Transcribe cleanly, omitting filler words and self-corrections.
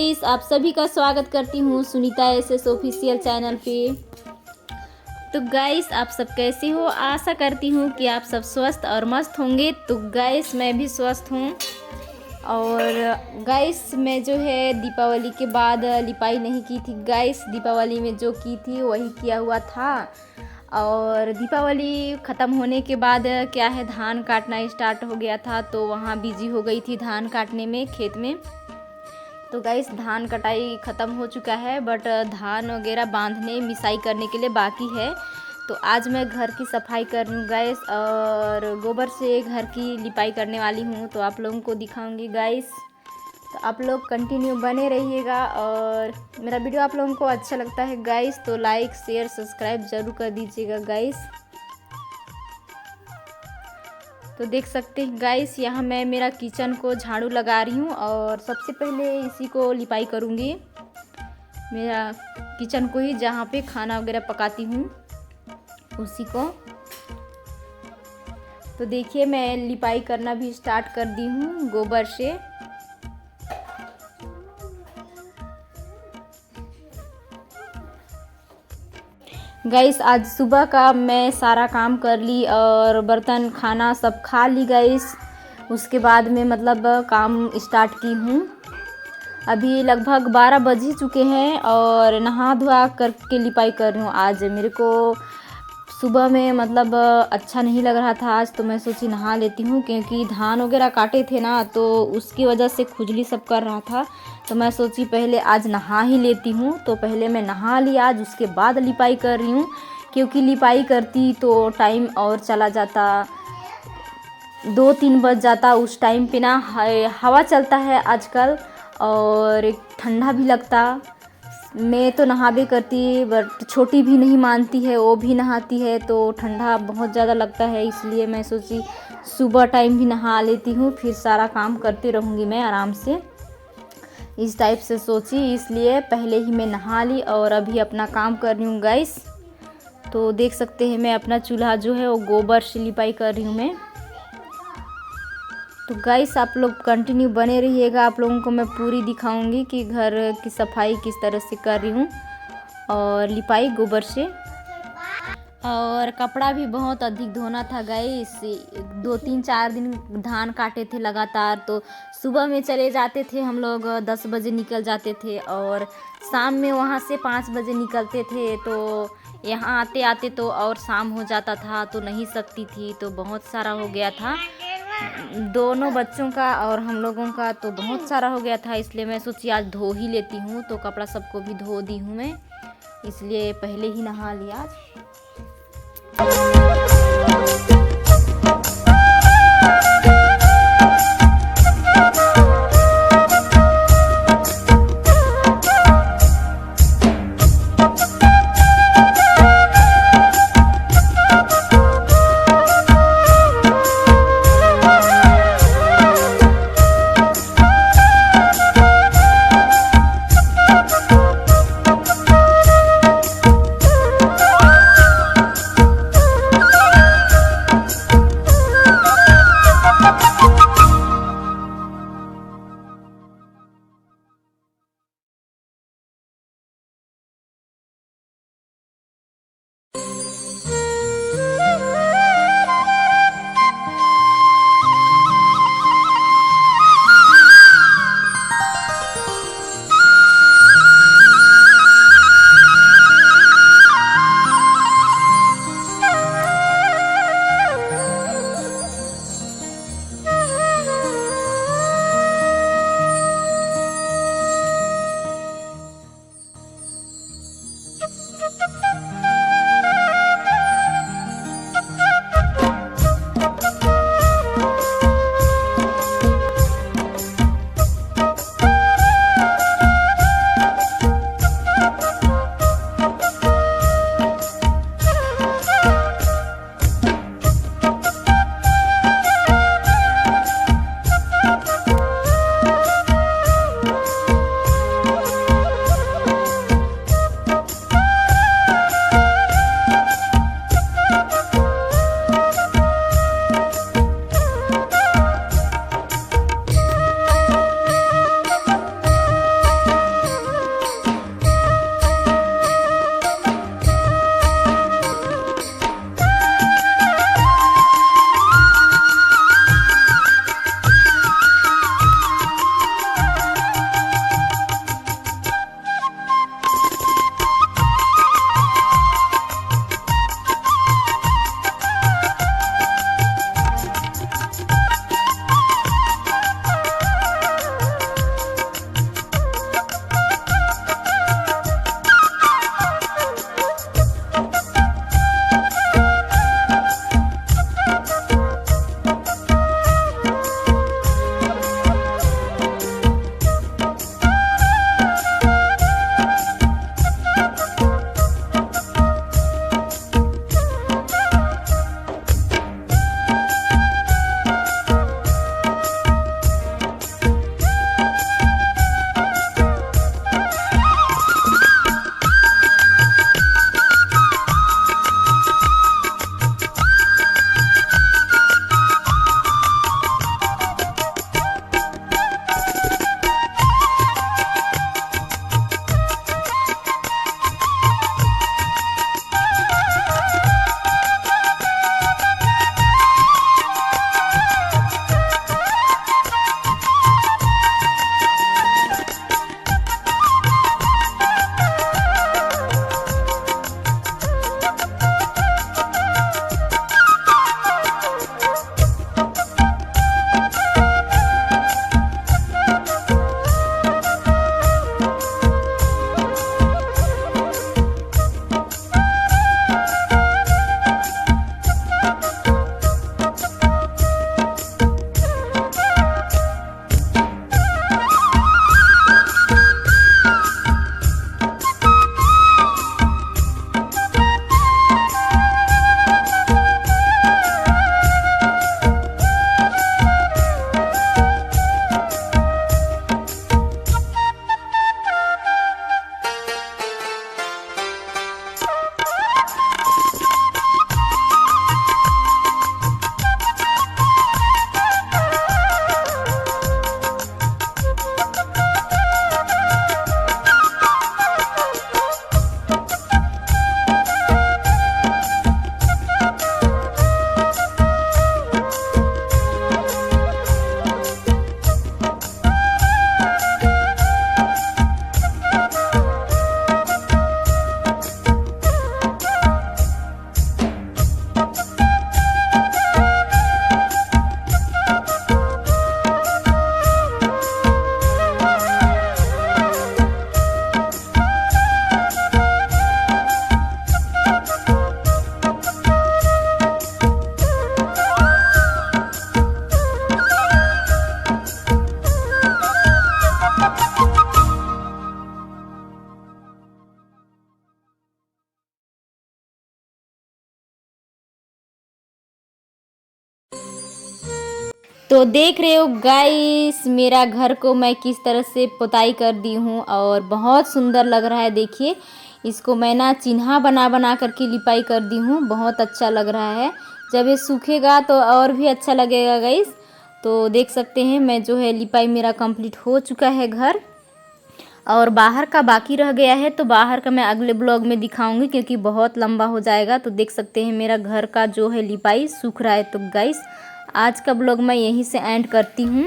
Guys, आप सभी का स्वागत करती हूँ सुनीता एसएस ऑफिशियल चैनल पे। तो गाइस, आप सब कैसे हो? आशा करती हूँ कि आप सब स्वस्थ और मस्त होंगे। तो गाइस, मैं भी स्वस्थ हूँ। और गाइस, मैं जो है दीपावली के बाद लिपाई नहीं की थी गाइस। दीपावली में जो की थी वही किया हुआ था। और दीपावली ख़त्म होने के बाद क्या है, धान काटना स्टार्ट हो गया था, तो वहाँ बिजी हो गई थी धान काटने में खेत में। तो गाइस, धान कटाई ख़त्म हो चुका है, बट धान वगैरह बांधने मिसाई करने के लिए बाकी है। तो आज मैं घर की सफाई कर रही हूँ गाइस, और गोबर से घर की लिपाई करने वाली हूँ, तो आप लोगों को दिखाऊंगी गाइस। तो आप लोग कंटिन्यू बने रहिएगा। और मेरा वीडियो आप लोगों को अच्छा लगता है गाइस तो लाइक शेयर सब्सक्राइब ज़रूर कर दीजिएगा गाइस। तो देख सकते हैं गाइस, यहाँ मैं मेरा किचन को झाड़ू लगा रही हूँ और सबसे पहले इसी को लिपाई करूँगी। मेरा किचन को ही, जहाँ पे खाना वगैरह पकाती हूँ उसी को। तो देखिए, मैं लिपाई करना भी स्टार्ट कर दी हूँ गोबर से। गाइस, आज सुबह का मैं सारा काम कर ली और बर्तन खाना सब खा ली गाइस। उसके बाद में मतलब काम स्टार्ट की हूँ। अभी लगभग 12 बज ही चुके हैं और नहा धोआ करके लिपाई कर रही हूँ। आज मेरे को सुबह में मतलब अच्छा नहीं लग रहा था आज, तो मैं सोची नहा लेती हूँ, क्योंकि धान वगैरह काटे थे ना, तो उसकी वजह से खुजली सब कर रहा था। तो मैं सोची पहले आज नहा ही लेती हूँ। तो पहले मैं नहा ली आज, उसके बाद लिपाई कर रही हूँ, क्योंकि लिपाई करती तो टाइम और चला जाता, 2-3 बज जाता। उस टाइम पे ना हवा चलता है आजकल और ठंडा भी लगता। मैं तो नहाबे करती, बट छोटी भी नहीं मानती है, वो भी नहाती है, तो ठंडा बहुत ज़्यादा लगता है। इसलिए मैं सोची सुबह टाइम भी नहा लेती हूँ, फिर सारा काम करती रहूँगी मैं आराम से, इस टाइप से सोची। इसलिए पहले ही मैं नहा ली और अभी अपना काम कर रही हूँ गाइस। तो देख सकते हैं, मैं अपना चूल्हा जो है वो गोबर से लिपाई कर रही हूँ मैं। तो गाइस, आप लोग कंटिन्यू बने रहिएगा, आप लोगों को मैं पूरी दिखाऊंगी कि घर की सफाई किस तरह से कर रही हूँ और लिपाई गोबर से। और कपड़ा भी बहुत अधिक धोना था गाइस। 2-3-4 दिन धान काटे थे लगातार, तो सुबह में चले जाते थे हम लोग, 10 बजे निकल जाते थे और शाम में वहाँ से 5 बजे निकलते थे। तो यहाँ आते आते तो और शाम हो जाता था, तो नहीं सकती थी, तो बहुत सारा हो गया था दोनों बच्चों का और हम लोगों का, तो बहुत सारा हो गया था। इसलिए मैं सोची आज धो ही लेती हूँ। तो कपड़ा सबको भी धो दी हूँ मैं, इसलिए पहले ही नहा लिया आज। तो देख रहे हो गाइस मेरा घर को मैं किस तरह से पुताई कर दी हूँ और बहुत सुंदर लग रहा है। देखिए इसको मैं ना चिन्हा बना बना करके लिपाई कर दी हूँ, बहुत अच्छा लग रहा है। जब ये सूखेगा तो और भी अच्छा लगेगा गाइस। तो देख सकते हैं मैं जो है लिपाई मेरा कंप्लीट हो चुका है घर, और बाहर का बाकी रह गया है। तो बाहर का मैं अगले ब्लॉग में दिखाऊंगी क्योंकि बहुत लंबा हो जाएगा। तो देख सकते हैं मेरा घर का जो है लिपाई सूख रहा है। तो गाइस आज का ब्लॉग मैं यहीं से एंड करती हूँ।